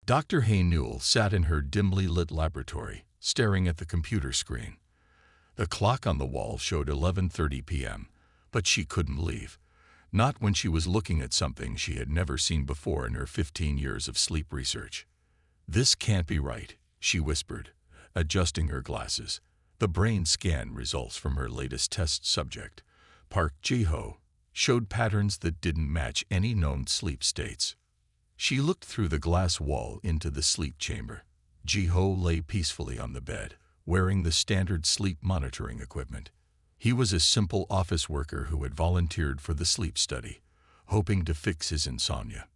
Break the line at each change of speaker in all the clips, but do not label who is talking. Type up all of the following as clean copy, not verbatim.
Dr. Hay Newell sat in her dimly lit laboratory, staring at the computer screen. The clock on the wall showed 11:30 p.m., but she couldn't leave. Not when she was looking at something she had never seen before in her 15 years of sleep research. "This can't be right," she whispered, adjusting her glasses. The brain scan results from her latest test subject, Park Ji-ho, showed patterns that didn't match any known sleep states. She looked through the glass wall into the sleep chamber. Ji-ho lay peacefully on the bed, wearing the standard sleep monitoring equipment. He was a simple office worker who had volunteered for the sleep study, hoping to fix his insomnia.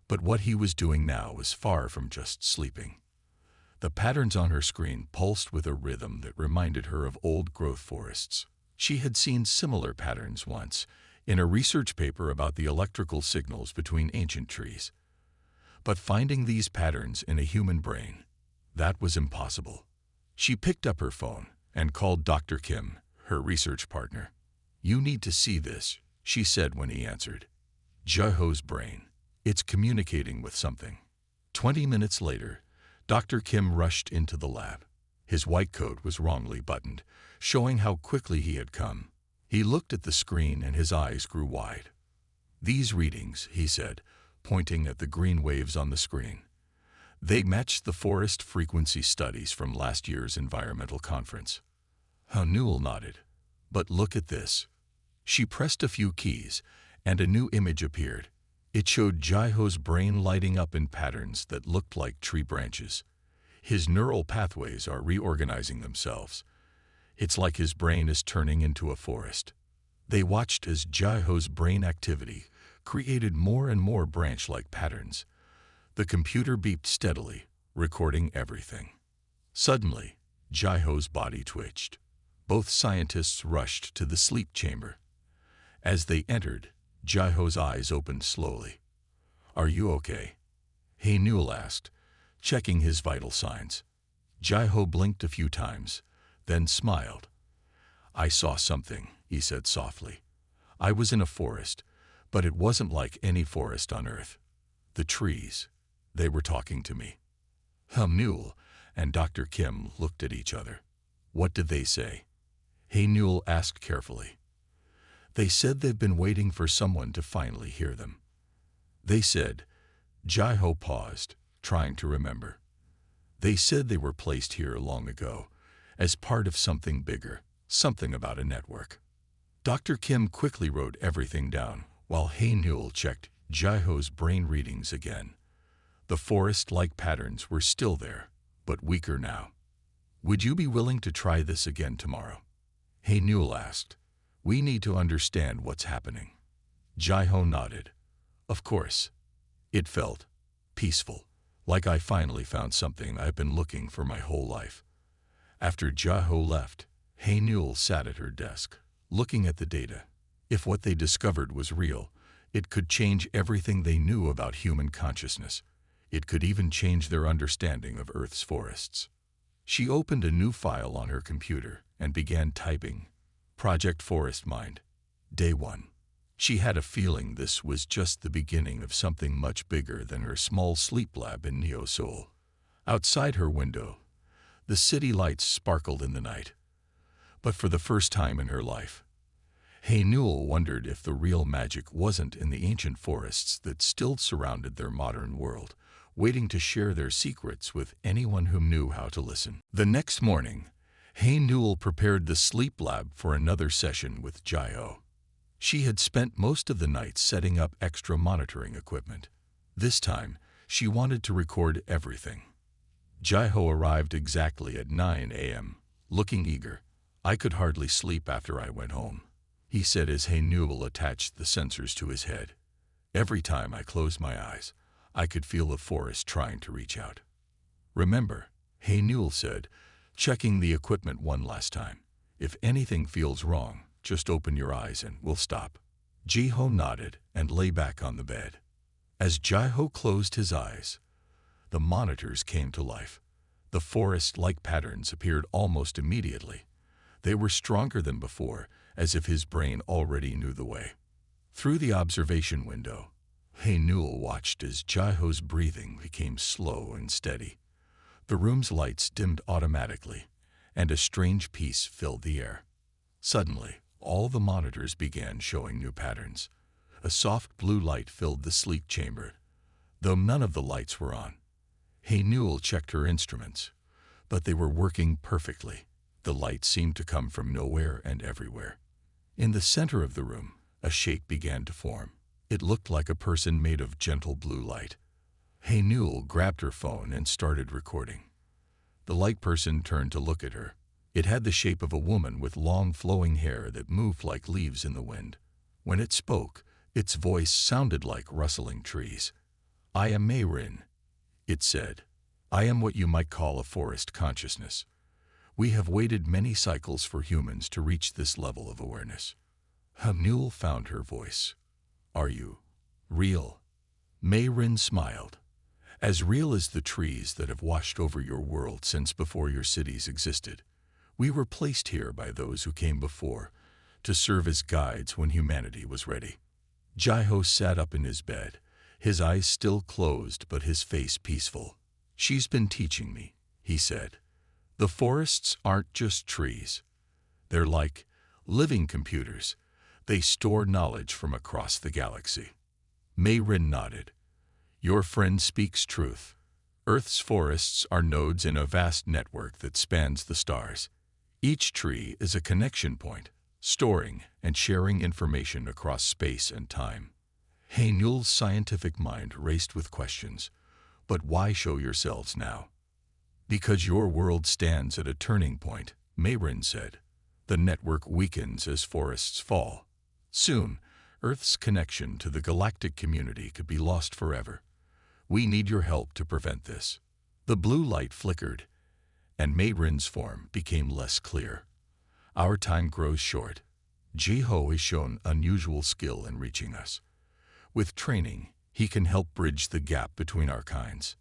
But what he was doing now was far from just sleeping. The patterns on her screen pulsed with a rhythm that reminded her of old-growth forests. She had seen similar patterns once, in a research paper about the electrical signals between ancient trees. But finding these patterns in a human brain, that was impossible. She picked up her phone and called Dr. Kim, her research partner. "You need to see this," she said when he answered. "Ji-ho's brain. It's communicating with something." 20 minutes later, Dr. Kim rushed into the lab. His white coat was wrongly buttoned, showing how quickly he had come. He looked at the screen and his eyes grew wide. "These readings," he said, pointing at the green waves on the screen. "They matched the forest frequency studies from last year's environmental conference." Newell nodded. "But look at this." She pressed a few keys, and a new image appeared. It showed Ji-ho's brain lighting up in patterns that looked like tree branches. His neural pathways are reorganizing themselves. It's like his brain is turning into a forest. They watched as Ji-ho's brain activity created more and more branch-like patterns. The computer beeped steadily, recording everything. Suddenly, Ji-ho's body twitched. Both scientists rushed to the sleep chamber. As they entered, Ji-ho's eyes opened slowly. "Are you okay?" Hay Newell asked, checking his vital signs. Ji-ho blinked a few times, then smiled. "I saw something," he said softly. "I was in a forest, but it wasn't like any forest on Earth. The trees, they were talking to me." Newell and Dr. Kim looked at each other. "What did they say?" Hay Newell asked carefully. "They said they've been waiting for someone to finally hear them. They said," Ji-ho paused, trying to remember. "They said they were placed here long ago, as part of something bigger, something about a network." Dr. Kim quickly wrote everything down, while Hay Newell checked Ji-ho's brain readings again. The forest-like patterns were still there, but weaker now. "Would you be willing to try this again tomorrow?" Hay Newell asked. "We need to understand what's happening." Ji-ho nodded. "Of course." It felt peaceful, like I finally found something I've been looking for my whole life. After Ji-ho left, Hay Newell sat at her desk, looking at the data. If what they discovered was real, it could change everything they knew about human consciousness. It could even change their understanding of Earth's forests. She opened a new file on her computer and began typing, "Project Forest Mind, Day 1. She had a feeling this was just the beginning of something much bigger than her small sleep lab in Neo-Seoul. Outside her window, the city lights sparkled in the night. But for the first time in her life, Hay Newell wondered if the real magic wasn't in the ancient forests that still surrounded their modern world, waiting to share their secrets with anyone who knew how to listen. The next morning, Hay Newell prepared the sleep lab for another session with Ji-ho. She had spent most of the night setting up extra monitoring equipment. This time, she wanted to record everything. Ji-ho arrived exactly at 9 a.m., looking eager. "I could hardly sleep after I went home," he said as Hay Newell attached the sensors to his head. "Every time I closed my eyes, I could feel the forest trying to reach out." "Remember," Hay Newell said, checking the equipment one last time, "if anything feels wrong, just open your eyes and we'll stop." Ji-ho nodded and lay back on the bed. As Ji-ho closed his eyes, the monitors came to life. The forest-like patterns appeared almost immediately. They were stronger than before, as if his brain already knew the way. Through the observation window, Hey Newell watched as Jaiho's breathing became slow and steady. The room's lights dimmed automatically, and a strange peace filled the air. Suddenly, all the monitors began showing new patterns. A soft blue light filled the sleep chamber, though none of the lights were on. Hey Newell checked her instruments, but they were working perfectly. The light seemed to come from nowhere and everywhere. In the center of the room, a shape began to form. It looked like a person made of gentle blue light. Hey Newell grabbed her phone and started recording. The light person turned to look at her. It had the shape of a woman with long flowing hair that moved like leaves in the wind. When it spoke, its voice sounded like rustling trees. "I am Mayrin," it said. "I am what you might call a forest consciousness. We have waited many cycles for humans to reach this level of awareness." Newell found her voice. "Are you real?" Mayrin smiled. "As real as the trees that have washed over your world since before your cities existed. We were placed here by those who came before, to serve as guides when humanity was ready." Jaiho sat up in his bed, his eyes still closed but his face peaceful. "She's been teaching me," he said. "The forests aren't just trees. They're like living computers. They store knowledge from across the galaxy." Mayrin nodded. "Your friend speaks truth. Earth's forests are nodes in a vast network that spans the stars. Each tree is a connection point, storing and sharing information across space and time." Hey Newell's scientific mind raced with questions. "But why show yourselves now?" "Because your world stands at a turning point," Mayrin said. "The network weakens as forests fall. Soon, Earth's connection to the galactic community could be lost forever. We need your help to prevent this." The blue light flickered, and Mayrin's form became less clear. "Our time grows short. Jaiho has shown unusual skill in reaching us. With training, he can help bridge the gap between our kinds."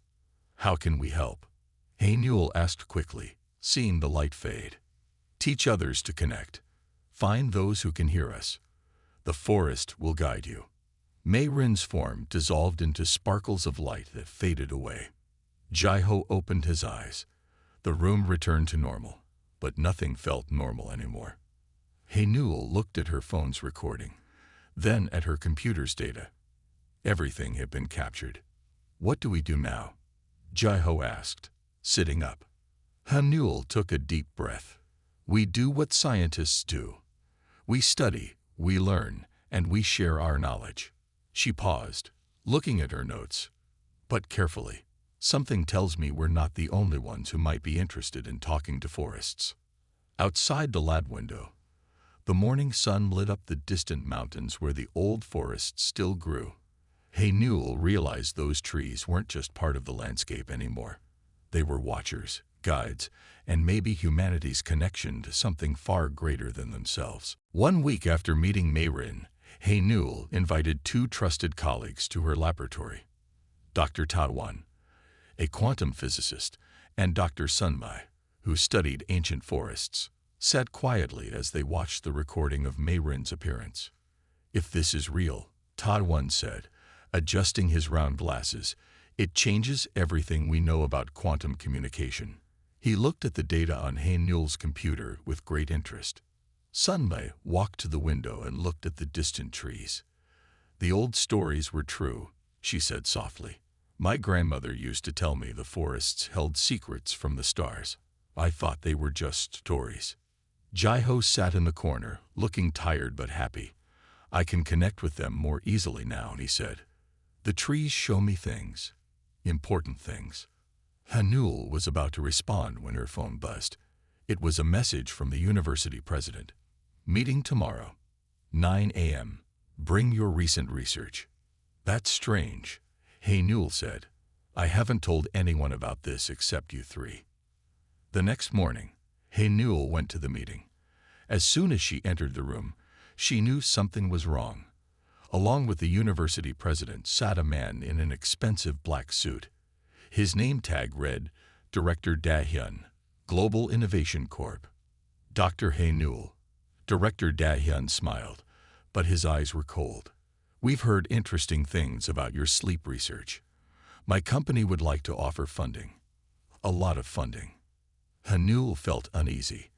"How can we help?" Hey Newell asked quickly, seeing the light fade. "Teach others to connect. Find those who can hear us. The forest will guide you." Mayrin's form dissolved into sparkles of light that faded away. Jaiho opened his eyes. The room returned to normal, but nothing felt normal anymore. Hey Newell looked at her phone's recording, then at her computer's data. Everything had been captured. "What do we do now?" Jaiho asked, sitting up. Newell took a deep breath. "We do what scientists do. We study, we learn, and we share our knowledge." She paused, looking at her notes. "But carefully. Something tells me we're not the only ones who might be interested in talking to forests." Outside the lab window, the morning sun lit up the distant mountains where the old forest still grew. Hey Newell realized those trees weren't just part of the landscape anymore. They were watchers, guides, and maybe humanity's connection to something far greater than themselves. 1 week after meeting Mayrin, Hey Newell invited 2 trusted colleagues to her laboratory. Dr. Tadwan, a quantum physicist, and Dr. Sunmai, who studied ancient forests, sat quietly as they watched the recording of Mayrin's appearance. "If this is real," Tadwan said, adjusting his round glasses, "it changes everything we know about quantum communication." He looked at the data on Hey Newell's computer with great interest. Sunmai walked to the window and looked at the distant trees. "The old stories were true," she said softly. "My grandmother used to tell me the forests held secrets from the stars. I thought they were just stories." Jaiho sat in the corner, looking tired but happy. "I can connect with them more easily now," he said. "The trees show me things, important things." Newell was about to respond when her phone buzzed. It was a message from the university president. "Meeting tomorrow, 9 a.m. Bring your recent research." "That's strange," Hey Newell said. "I haven't told anyone about this except you 3. The next morning, Hey Newell went to the meeting. As soon as she entered the room, she knew something was wrong. Along with the university president sat a man in an expensive black suit. His name tag read, Director Dahyun, Global Innovation Corp. "Dr. Hey Newell." Director Dahyun smiled, but his eyes were cold. We've heard interesting things about your sleep research. My company would like to offer funding. A lot of funding. Hanul felt uneasy.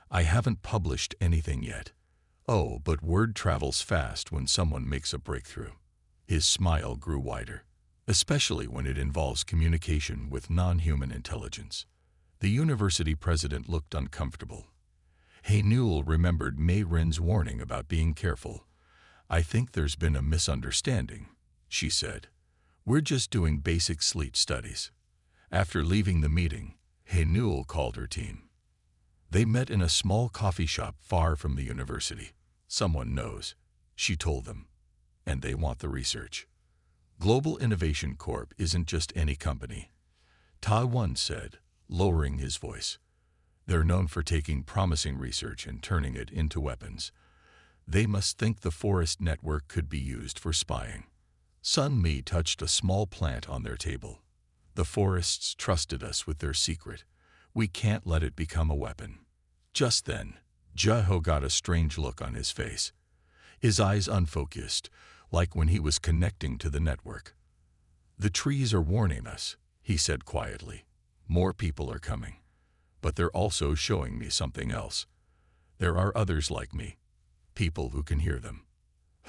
I haven't published anything yet. Oh, but word travels fast when someone makes a breakthrough. His smile grew wider, especially when it involves communication with non-human intelligence. The university president looked uncomfortable. Hanul remembered Mei Rin's warning about being careful. I think there's been a misunderstanding, she said. We're just doing basic sleep studies. After leaving the meeting, Hanul called her team. They met in a small coffee shop far from the university. Someone knows, she told them, and they want the research. Global Innovation Corp isn't just any company, Taiwan said, lowering his voice. They're known for taking promising research and turning it into weapons. They must think the forest network could be used for spying. Sun Mi touched a small plant on their table. The forests trusted us with their secret. We can't let it become a weapon. Just then, Jeho got a strange look on his face. His eyes unfocused, like when he was connecting to the network. The trees are warning us, he said quietly. More people are coming. But they're also showing me something else. There are others like me, people who can hear them.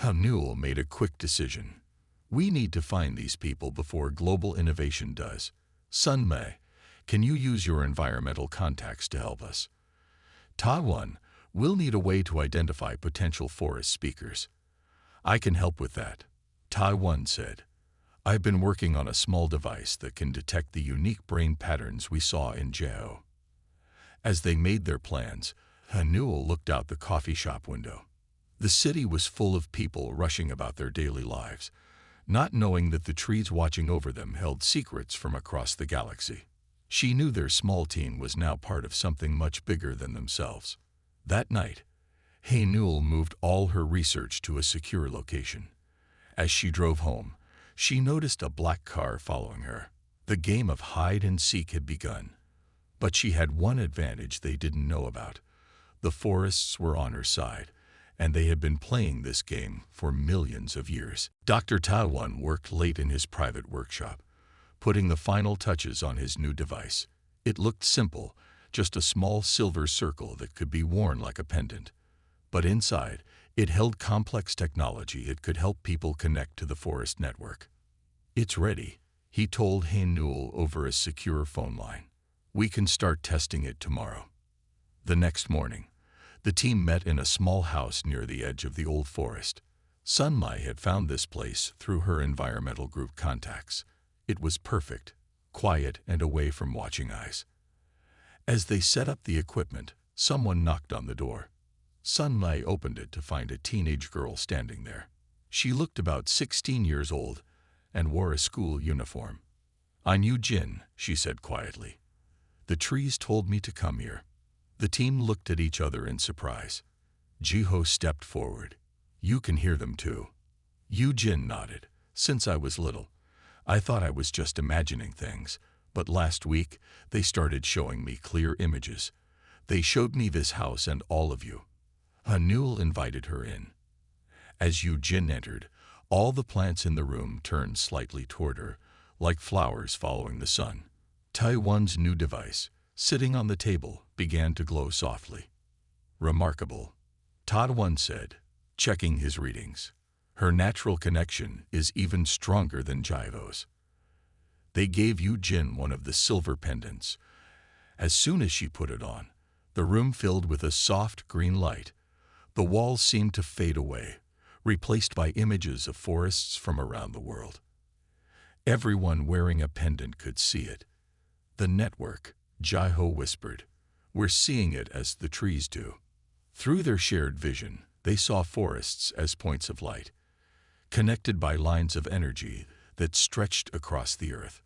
Hanul made a quick decision. We need to find these people before global innovation does. Sun Mi, can you use your environmental contacts to help us? Taiwan, we'll need a way to identify potential forest speakers. I can help with that, Taiwan said. I've been working on a small device that can detect the unique brain patterns we saw in Jeho. As they made their plans, Hanul looked out the coffee shop window. The city was full of people rushing about their daily lives, not knowing that the trees watching over them held secrets from across the galaxy. She knew their small team was now part of something much bigger than themselves. That night, Hanul moved all her research to a secure location. As she drove home, she noticed a black car following her. The game of hide and seek had begun. But she had one advantage they didn't know about. The forests were on her side, and they had been playing this game for millions of years. Dr. Taiwan worked late in his private workshop, putting the final touches on his new device. It looked simple, just a small silver circle that could be worn like a pendant. But inside, it held complex technology that could help people connect to the forest network. It's ready, he told Hanul over a secure phone line. We can start testing it tomorrow. The next morning, the team met in a small house near the edge of the old forest. Sun Mi had found this place through her environmental group contacts. It was perfect, quiet and away from watching eyes. As they set up the equipment, someone knocked on the door. Sun Mi opened it to find a teenage girl standing there. She looked about 16 years old and wore a school uniform. I'm Yu Jin, she said quietly. The trees told me to come here. The team looked at each other in surprise. Jeho stepped forward. You can hear them too. Yu Jin nodded. Since I was little, I thought I was just imagining things, but last week they started showing me clear images. They showed me this house and all of you. Hanul invited her in. As Yu Jin entered, all the plants in the room turned slightly toward her, like flowers following the sun. Taiwan's new device, sitting on the table, began to glow softly. Remarkable, Taiwan said, checking his readings. Her natural connection is even stronger than Jeho's. They gave Yu Jin one of the silver pendants. As soon as she put it on, the room filled with a soft green light. The walls seemed to fade away, replaced by images of forests from around the world. Everyone wearing a pendant could see it. The network, Jeho whispered. We're seeing it as the trees do. Through their shared vision, they saw forests as points of light, connected by lines of energy that stretched across the earth.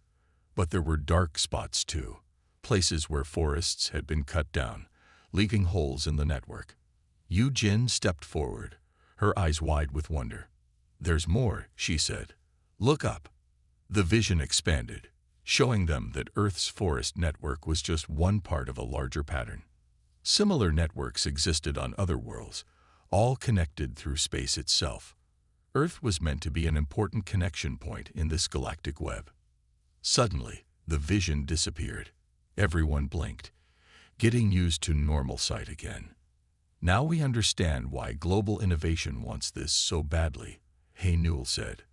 But there were dark spots too, places where forests had been cut down, leaving holes in the network. Yu Jin stepped forward, her eyes wide with wonder. There's more, she said. Look up. The vision expanded, showing them that Earth's forest network was just one part of a larger pattern. Similar networks existed on other worlds, all connected through space itself. Earth was meant to be an important connection point in this galactic web. Suddenly, the vision disappeared. Everyone blinked, getting used to normal sight again. Now we understand why global innovation wants this so badly, Newell said.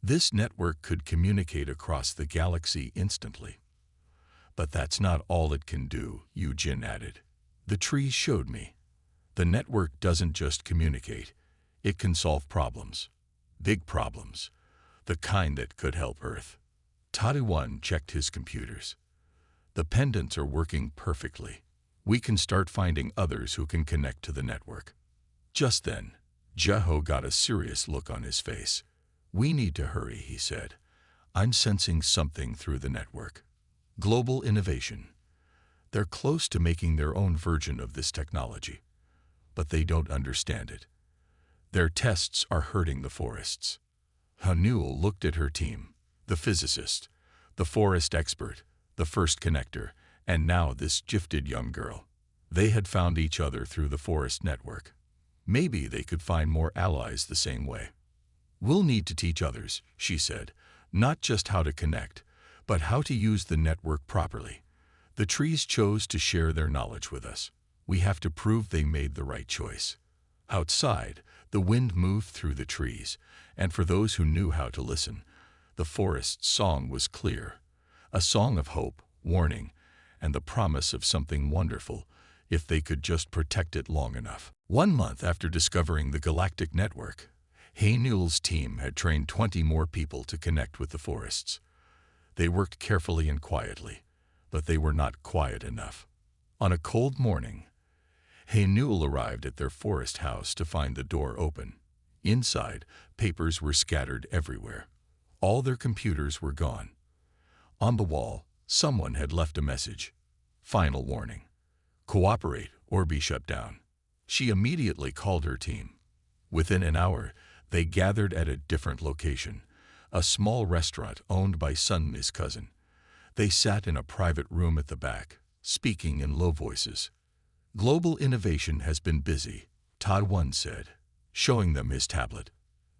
This network could communicate across the galaxy instantly. But that's not all it can do, Eugene added. The trees showed me. The network doesn't just communicate, it can solve problems. Big problems. The kind that could help Earth. Taiwan checked his computers. The pendants are working perfectly. We can start finding others who can connect to the network. Just then, Jeho got a serious look on his face. We need to hurry, he said. I'm sensing something through the network. Global innovation. They're close to making their own version of this technology, but they don't understand it. Their tests are hurting the forests. Newell looked at her team, the physicist, the forest expert, the first connector, and now this gifted young girl. They had found each other through the forest network. Maybe they could find more allies the same way. We'll need to teach others, she said, not just how to connect, but how to use the network properly. The trees chose to share their knowledge with us. We have to prove they made the right choice. Outside, the wind moved through the trees, and for those who knew how to listen, the forest's song was clear, a song of hope, warning, and the promise of something wonderful if they could just protect it long enough. 1 month after discovering the galactic network, Newell's team had trained 20 more people to connect with the forests. They worked carefully and quietly, but they were not quiet enough. On a cold morning, Newell arrived at their forest house to find the door open. Inside, papers were scattered everywhere. All their computers were gone. On the wall, someone had left a message. Final warning. Cooperate or be shut down. She immediately called her team. Within an hour, they gathered at a different location, a small restaurant owned by Sun and his cousin. They sat in a private room at the back, speaking in low voices. Global innovation has been busy, Taiwan said, showing them his tablet.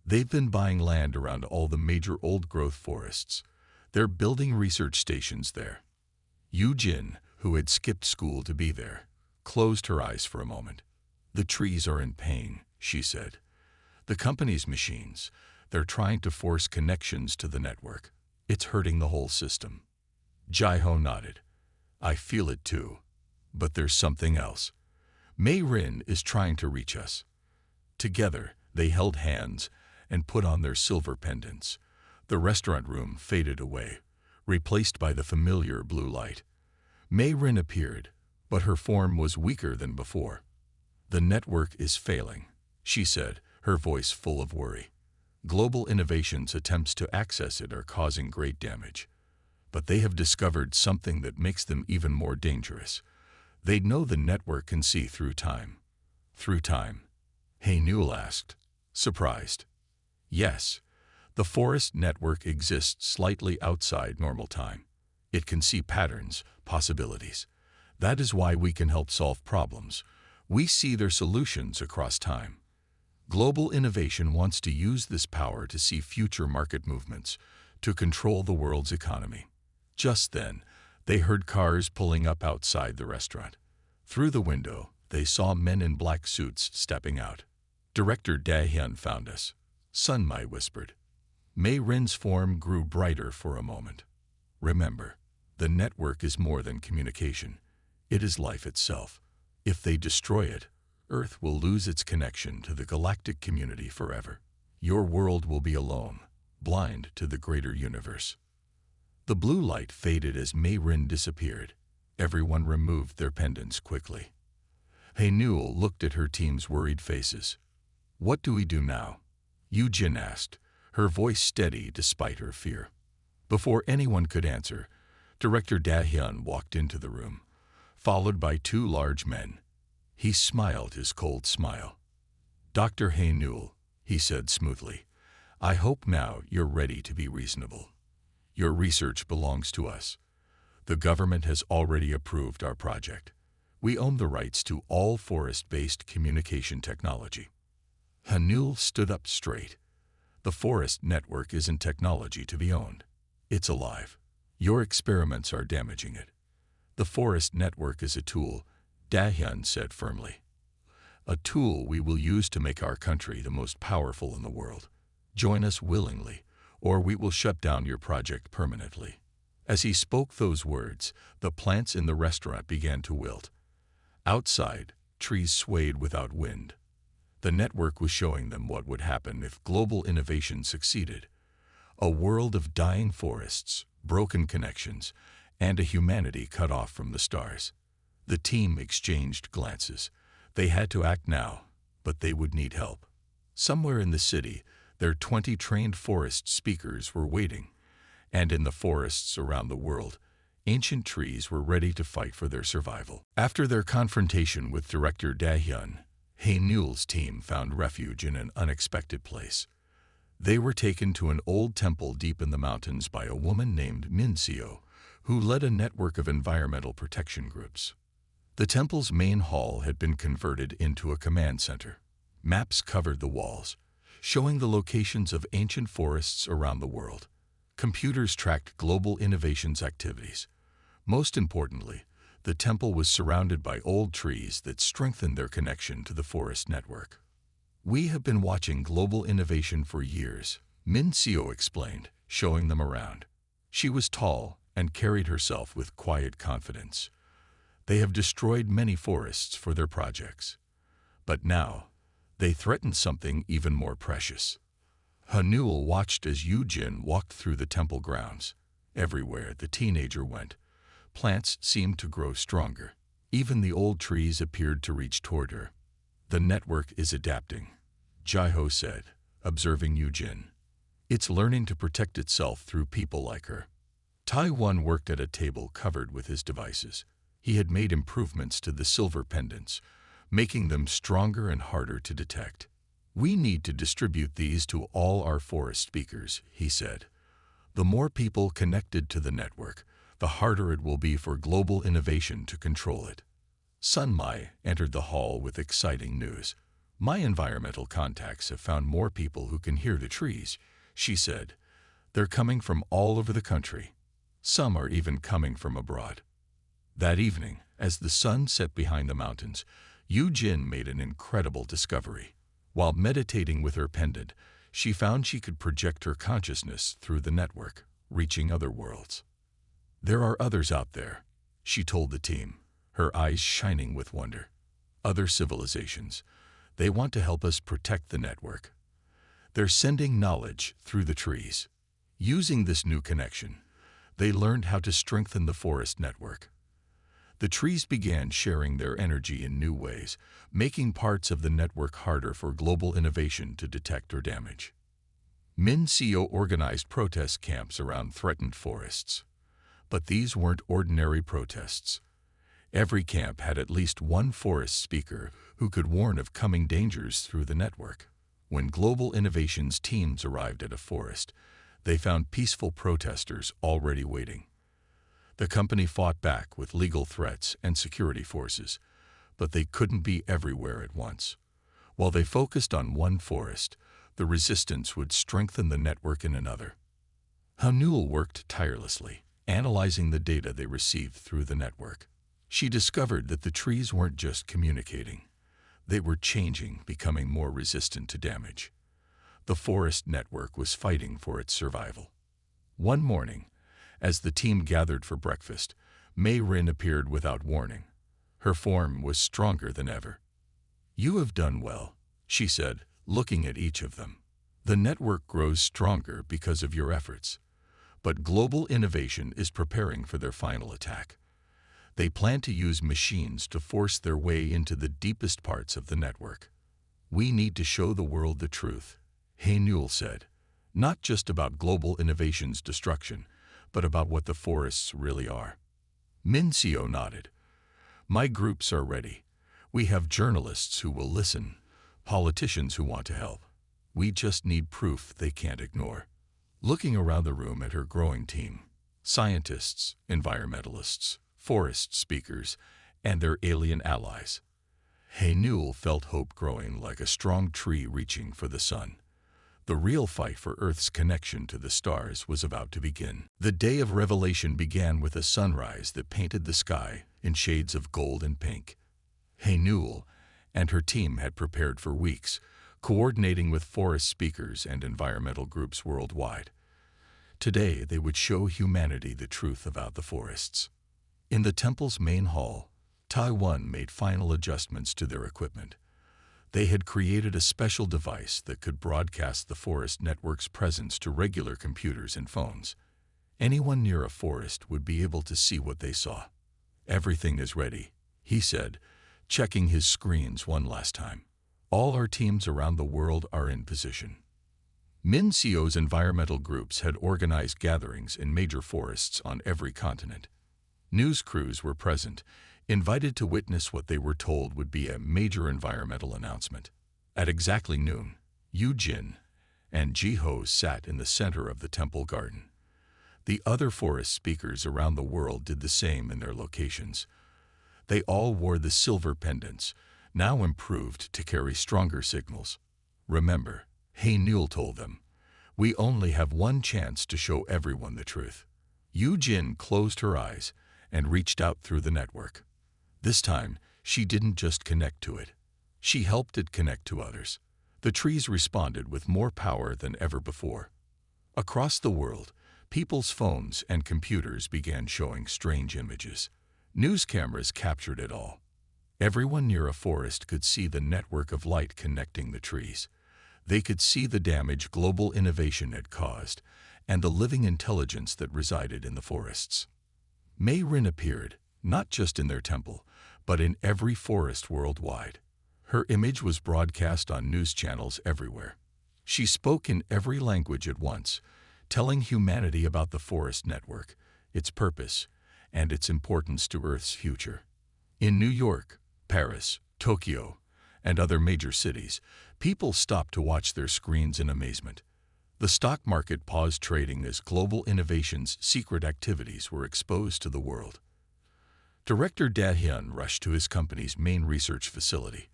They've been buying land around all the major old-growth forests. They're building research stations there. Eugene, who had skipped school to be there, closed her eyes for a moment. The trees are in pain, she said. The company's machines, they're trying to force connections to the network. It's hurting the whole system. Jeho nodded. I feel it too. But there's something else. Mei Rin is trying to reach us. Together, they held hands and put on their silver pendants. The restaurant room faded away, replaced by the familiar blue light. Mei Rin appeared, but her form was weaker than before. The network is failing, she said, her voice full of worry. Global Innovation's attempts to access it are causing great damage. But they have discovered something that makes them even more dangerous. They know the network can see through time. Through time? Newell asked, surprised. Yes, the forest network exists slightly outside normal time. It can see patterns, possibilities. That is why we can help solve problems. We see their solutions across time. Global Innovation wants to use this power to see future market movements, to control the world's economy. Just then, they heard cars pulling up outside the restaurant. Through the window, they saw men in black suits stepping out. Director Dahyun found us. Sun Mai whispered. Mei Rin's form grew brighter for a moment. Remember, the network is more than communication. It is life itself. If they destroy it, Earth will lose its connection to the galactic community forever. Your world will be alone, blind to the greater universe. The blue light faded as Mei Rin disappeared. Everyone removed their pendants quickly. Newell looked at her team's worried faces. What do we do now? Eugene asked, her voice steady despite her fear. Before anyone could answer, Director Dahyun walked into the room, followed by 2 large men. He smiled his cold smile. Dr. Newell, he said smoothly, I hope now you're ready to be reasonable. Your research belongs to us. The government has already approved our project. We own the rights to all forest-based communication technology. Newell stood up straight. The forest network isn't technology to be owned. It's alive. Your experiments are damaging it. The forest network is a tool, Dahyun said firmly. A tool we will use to make our country the most powerful in the world. Join us willingly, or we will shut down your project permanently. As he spoke those words, the plants in the restaurant began to wilt. Outside, trees swayed without wind. The network was showing them what would happen if global innovation succeeded. A world of dying forests, broken connections, and a humanity cut off from the stars. The team exchanged glances. They had to act now, but they would need help. Somewhere in the city, their 20 trained forest speakers were waiting, and in the forests around the world, ancient trees were ready to fight for their survival. After their confrontation with Director Dahyun, Hae-Newell's team found refuge in an unexpected place. They were taken to an old temple deep in the mountains by a woman named Min-seo, who led a network of environmental protection groups. The temple's main hall had been converted into a command center. Maps covered the walls, showing the locations of ancient forests around the world. Computers tracked global innovations activities. Most importantly, the temple was surrounded by old trees that strengthened their connection to the forest network. We have been watching global innovation for years, Min-seo explained, showing them around. She was tall and carried herself with quiet confidence. They have destroyed many forests for their projects. But now, they threatened something even more precious. Hae-Newell watched as Yoo-jin walked through the temple grounds. Everywhere the teenager went, plants seemed to grow stronger. Even the old trees appeared to reach toward her. The network is adapting, Jae-ho said, observing Yoo-jin. It's learning to protect itself through people like her. Tae-won worked at a table covered with his devices. He had made improvements to the silver pendants, making them stronger and harder to detect. We need to distribute these to all our forest speakers, he said. The more people connected to the network, the harder it will be for global innovation to control it. Sunmai entered the hall with exciting news. My environmental contacts have found more people who can hear the trees, she said. They're coming from all over the country. Some are even coming from abroad. That evening, as the sun set behind the mountains, Yoo-jin made an incredible discovery. While meditating with her pendant, she found she could project her consciousness through the network, reaching other worlds. There are others out there, she told the team, her eyes shining with wonder. Other civilizations. They want to help us protect the network. They're sending knowledge through the trees. Using this new connection, they learned how to strengthen the forest network. The trees began sharing their energy in new ways, making parts of the network harder for global innovation to detect or damage. Min-seo organized protest camps around threatened forests. But these weren't ordinary protests. Every camp had at least one forest speaker who could warn of coming dangers through the network. When Global Innovations teams arrived at a forest, they found peaceful protesters already waiting. The company fought back with legal threats and security forces, but they couldn't be everywhere at once. While they focused on one forest, the resistance would strengthen the network in another. Hae-Newell worked tirelessly, analyzing the data they received through the network. She discovered that the trees weren't just communicating. They were changing, becoming more resistant to damage. The forest network was fighting for its survival. One morning, as the team gathered for breakfast, Mei-rin appeared without warning. Her form was stronger than ever. "You have done well," she said, looking at each of them. "The network grows stronger because of your efforts. But global innovation is preparing for their final attack. They plan to use machines to force their way into the deepest parts of the network. We need to show the world the truth," Hae-Newell said. "Not just about global innovation's destruction, but about what the forests really are." Min-seo nodded. "My groups are ready. We have journalists who will listen, politicians who want to help. We just need proof they can't ignore." Looking around the room at her growing team, scientists, environmentalists, forest speakers, and their alien allies, Hae-Newell felt hope growing like a strong tree reaching for the sun. The real fight for Earth's connection to the stars was about to begin. The day of revelation began with a sunrise that painted the sky in shades of gold and pink. Hay Newell and her team had prepared for weeks, coordinating with forest speakers and environmental groups worldwide. Today, they would show humanity the truth about the forests. In the temple's main hall, Taiwan made final adjustments to their equipment. They had created a special device that could broadcast the forest network's presence to regular computers and phones. Anyone near a forest would be able to see what they saw. "Everything is ready," he said, checking his screens one last time. "All our teams around the world are in position." MinCO's environmental groups had organized gatherings in major forests on every continent. News crews were present, invited to witness what they were told would be a major environmental announcement. At exactly noon, Yu Jin and Jiho sat in the center of the temple garden. The other forest speakers around the world did the same in their locations. They all wore the silver pendants, now improved to carry stronger signals. "Remember," Hay Newell told them, "we only have one chance to show everyone the truth." Yu Jin closed her eyes and reached out through the network. This time, she didn't just connect to it. She helped it connect to others. The trees responded with more power than ever before. Across the world, people's phones and computers began showing strange images. News cameras captured it all. Everyone near a forest could see the network of light connecting the trees. They could see the damage global innovation had caused and the living intelligence that resided in the forests. Mei Rin appeared, not just in their temple, but in every forest worldwide. Her image was broadcast on news channels everywhere. She spoke in every language at once, telling humanity about the forest network, its purpose, and its importance to Earth's future. In New York, Paris, Tokyo, and other major cities, people stopped to watch their screens in amazement. The stock market paused trading as global innovation's secret activities were exposed to the world. Director Da Hyun rushed to his company's main research facility.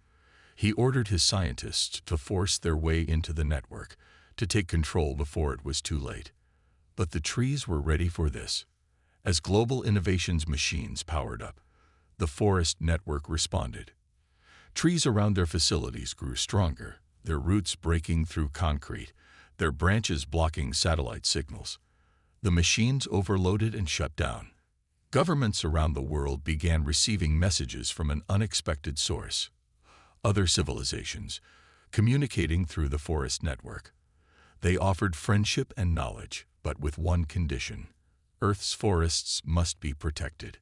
He ordered his scientists to force their way into the network, to take control before it was too late. But the trees were ready for this. As global innovation's machines powered up, the forest network responded. Trees around their facilities grew stronger, their roots breaking through concrete, their branches blocking satellite signals. The machines overloaded and shut down. Governments around the world began receiving messages from an unexpected source. Other civilizations, communicating through the forest network. They offered friendship and knowledge, but with one condition: Earth's forests must be protected.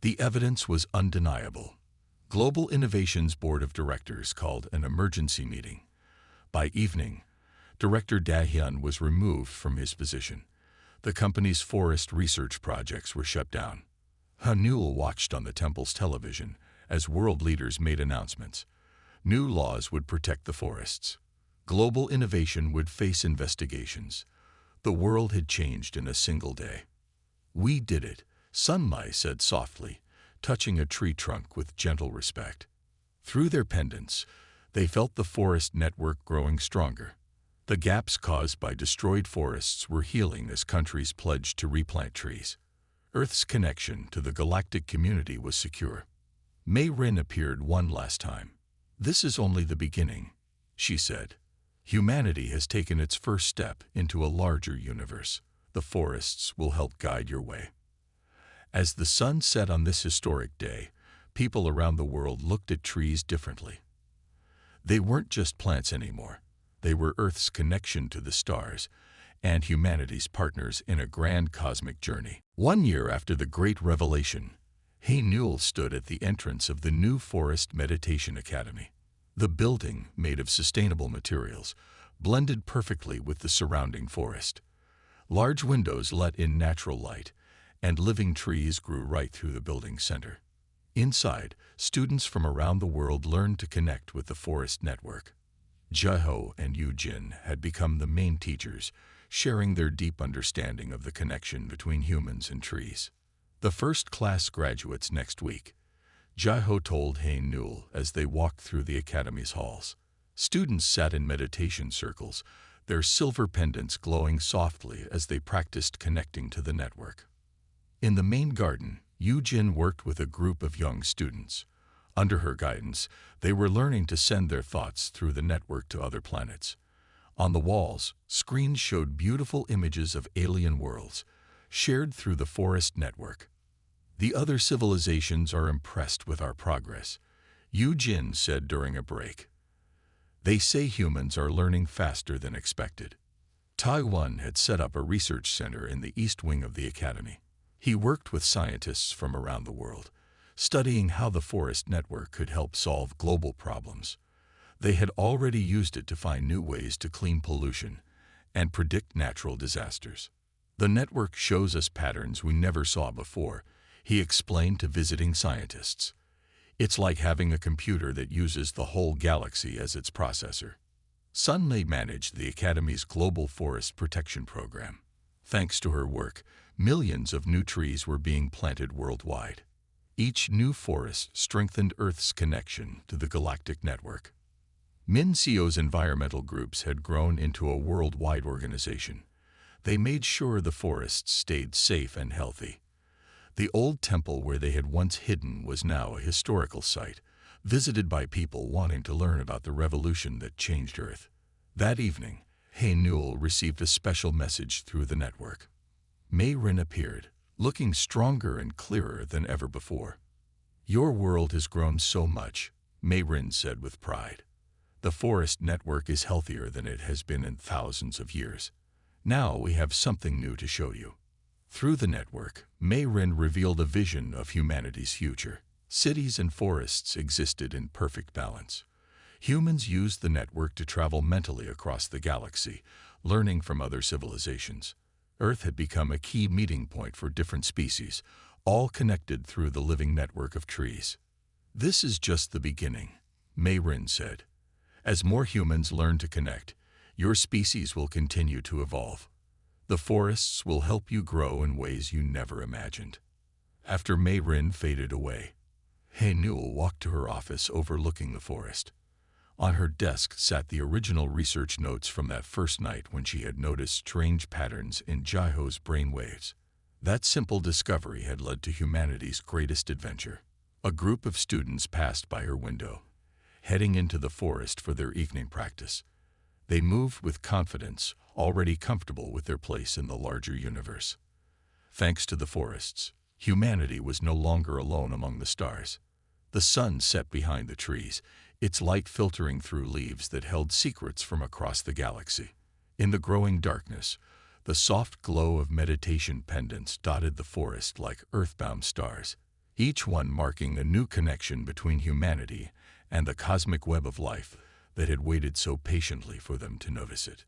The evidence was undeniable. Global Innovation's board of directors called an emergency meeting. By evening, Director Da Hyun was removed from his position. The company's forest research projects were shut down. Han Newell watched on the temple's television as world leaders made announcements. New laws would protect the forests. Global innovation would face investigations. The world had changed in a single day. "We did it," Sun Mai said softly, touching a tree trunk with gentle respect. Through their pendants, they felt the forest network growing stronger. The gaps caused by destroyed forests were healing as countries pledged to replant trees. Earth's connection to the galactic community was secure. Mei Rin appeared one last time. "This is only the beginning," she said. "Humanity has taken its first step into a larger universe. The forests will help guide your way." As the sun set on this historic day, people around the world looked at trees differently. They weren't just plants anymore. They were Earth's connection to the stars and humanity's partners in a grand cosmic journey. 1 year after the Great Revelation, Hay Newell stood at the entrance of the new Forest Meditation Academy. The building, made of sustainable materials, blended perfectly with the surrounding forest. Large windows let in natural light, and living trees grew right through the building's center. Inside, students from around the world learned to connect with the forest network. Jiho and Yu Jin had become the main teachers, sharing their deep understanding of the connection between humans and trees. The first class graduates next week, Jiho told Hay Newell as they walked through the academy's halls. Students sat in meditation circles, their silver pendants glowing softly as they practiced connecting to the network. In the main garden, Yujin worked with a group of young students. Under her guidance, they were learning to send their thoughts through the network to other planets. On the walls, screens showed beautiful images of alien worlds, shared through the forest network. The other civilizations are impressed with our progress, Yujin said during a break. They say humans are learning faster than expected. Taiwan had set up a research center in the east wing of the academy. He worked with scientists from around the world, studying how the forest network could help solve global problems. They had already used it to find new ways to clean pollution and predict natural disasters. The network shows us patterns we never saw before, he explained to visiting scientists. It's like having a computer that uses the whole galaxy as its processor. Sun Lei managed the Academy's Global Forest Protection Program. Thanks to her work, millions of new trees were being planted worldwide. Each new forest strengthened Earth's connection to the galactic network. Minseo's environmental groups had grown into a worldwide organization. They made sure the forests stayed safe and healthy. The old temple where they had once hidden was now a historical site, visited by people wanting to learn about the revolution that changed Earth. That evening, He Newell received a special message through the network. Mei Rin appeared, looking stronger and clearer than ever before. Your world has grown so much, Mei Rin said with pride. The forest network is healthier than it has been in thousands of years. Now we have something new to show you. Through the network, Mei Rin revealed a vision of humanity's future. Cities and forests existed in perfect balance. Humans used the network to travel mentally across the galaxy, learning from other civilizations. Earth had become a key meeting point for different species, all connected through the living network of trees. This is just the beginning, Mei Rin said. As more humans learn to connect, your species will continue to evolve. The forests will help you grow in ways you never imagined. After Mei Rin faded away, He Newell walked to her office overlooking the forest. On her desk sat the original research notes from that first night when she had noticed strange patterns in Jiho's brainwaves. That simple discovery had led to humanity's greatest adventure. A group of students passed by her window, heading into the forest for their evening practice. They moved with confidence, already comfortable with their place in the larger universe. Thanks to the forests, humanity was no longer alone among the stars. The sun set behind the trees, its light filtering through leaves that held secrets from across the galaxy. In the growing darkness, the soft glow of meditation pendants dotted the forest like earthbound stars, each one marking a new connection between humanity and the cosmic web of life that had waited so patiently for them to notice it.